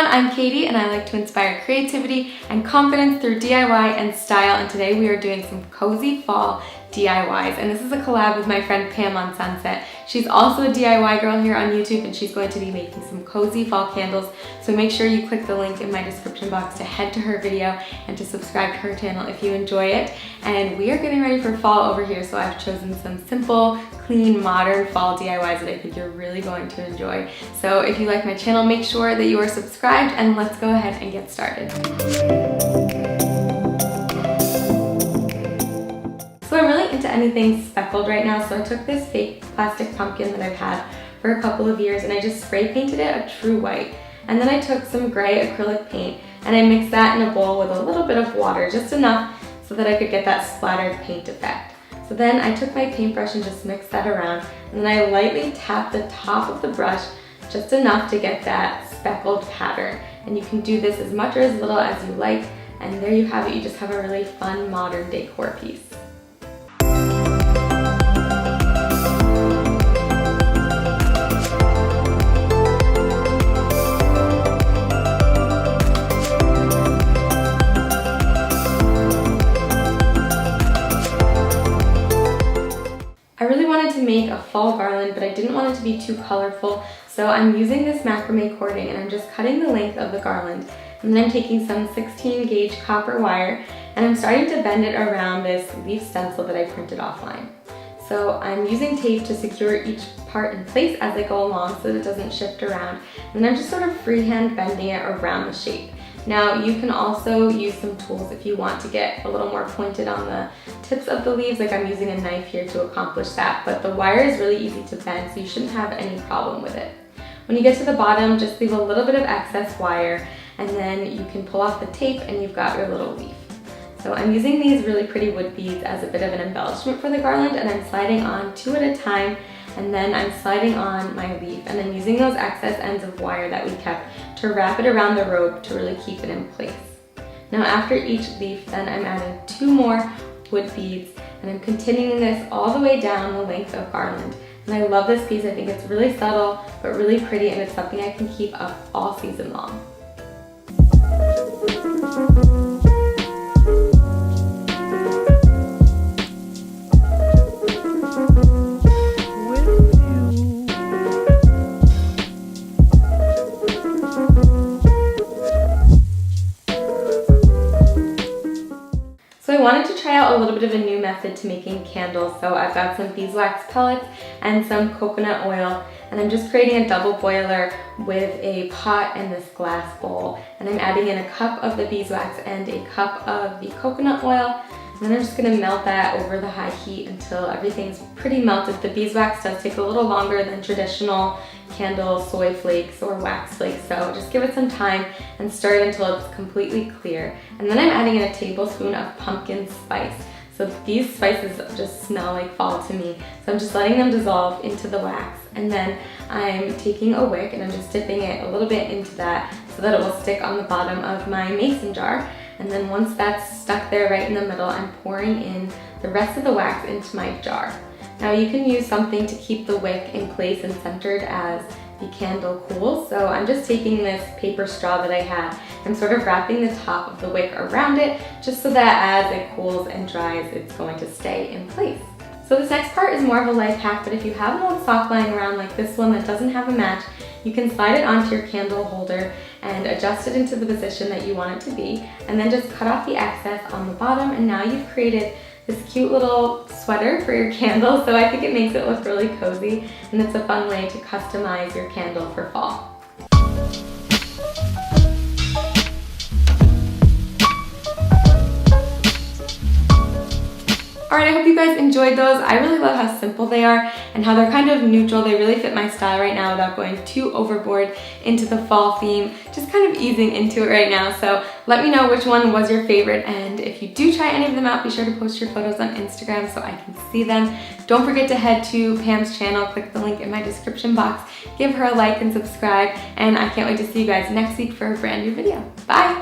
everyone, I'm Katie and I like to inspire creativity and confidence through DIY and style, and today we are doing some cozy fall DIYs, and this is a collab with my friend Pam on Sunset. She's also a DIY girl here on YouTube and she's going to be making some cozy fall candles, so make sure you click the link in my description box to head to her video and to subscribe to her channel if you enjoy it. And we are getting ready for fall over here, so I've chosen some simple, clean, modern fall DIYs that I think you're really going to enjoy. So if you like my channel, make sure that you are subscribed and let's go ahead and get started. So I'm really into anything speckled right now, so I took this fake plastic pumpkin that I've had for a couple of years and I just spray painted it a true white. And then I took some gray acrylic paint and I mixed that in a bowl with a little bit of water, just enough so that I could get that splattered paint effect. So then I took my paintbrush and just mixed that around, and then I lightly tapped the top of the brush just enough to get that speckled pattern. And you can do this as much or as little as you like, and there you have it. You just have a really fun modern decor piece. I really wanted to make a fall garland, but I didn't want it to be too colorful, so I'm using this macrame cording and I'm just cutting the length of the garland. And then I'm taking some 16 gauge copper wire and I'm starting to bend it around this leaf stencil that I printed offline. So I'm using tape to secure each part in place as I go along so that it doesn't shift around. And then I'm just sort of freehand bending it around the shape. Now you can also use some tools if you want to get a little more pointed on the tips of the leaves, like I'm using a knife here to accomplish that, but the wire is really easy to bend, so you shouldn't have any problem with it. When you get to the bottom, just leave a little bit of excess wire and then you can pull off the tape and you've got your little leaf. So I'm using these really pretty wood beads as a bit of an embellishment for the garland, and I'm sliding on 2 at a time, and then I'm sliding on my leaf, and I'm using those excess ends of wire that we kept to wrap it around the rope to really keep it in place. Now after each leaf, then I'm adding 2 more wood beads, and I'm continuing this all the way down the length of garland. And I love this piece. I think it's really subtle but really pretty, and it's something I can keep up all season long. So I wanted to try out a little bit of a new method to making candles. So I've got some beeswax pellets and some coconut oil, and I'm just creating a double boiler with a pot and this glass bowl. And I'm adding in a cup of the beeswax and a cup of the coconut oil. And then I'm just gonna melt that over the high heat until everything's pretty melted. The beeswax does take a little longer than traditional candle soy flakes or wax flakes, so just give it some time and stir it until it's completely clear. And then I'm adding in a tablespoon of pumpkin spice. So these spices just smell like fall to me. So I'm just letting them dissolve into the wax. And then I'm taking a wick and I'm just dipping it a little bit into that so that it will stick on the bottom of my mason jar. And then once that's stuck there right in the middle, I'm pouring in the rest of the wax into my jar. Now you can use something to keep the wick in place and centered as the candle cools. So I'm just taking this paper straw that I had and sort of wrapping the top of the wick around it, just so that as it cools and dries, it's going to stay in place. So this next part is more of a life hack, but if you have an old sock lying around like this one that doesn't have a match, you can slide it onto your candle holder and adjust it into the position that you want it to be, and then just cut off the excess on the bottom, and now you've created this cute little sweater for your candle. So I think it makes it look really cozy, and it's a fun way to customize your candle for fall. Alright, I hope you guys enjoyed those. I really love how simple they are and how they're kind of neutral. They really fit my style right now without going too overboard into the fall theme. Just kind of easing into it right now. So let me know which one was your favorite, and if you do try any of them out, be sure to post your photos on Instagram so I can see them. Don't forget to head to Pam's channel, click the link in my description box, give her a like and subscribe, and I can't wait to see you guys next week for a brand new video. Bye!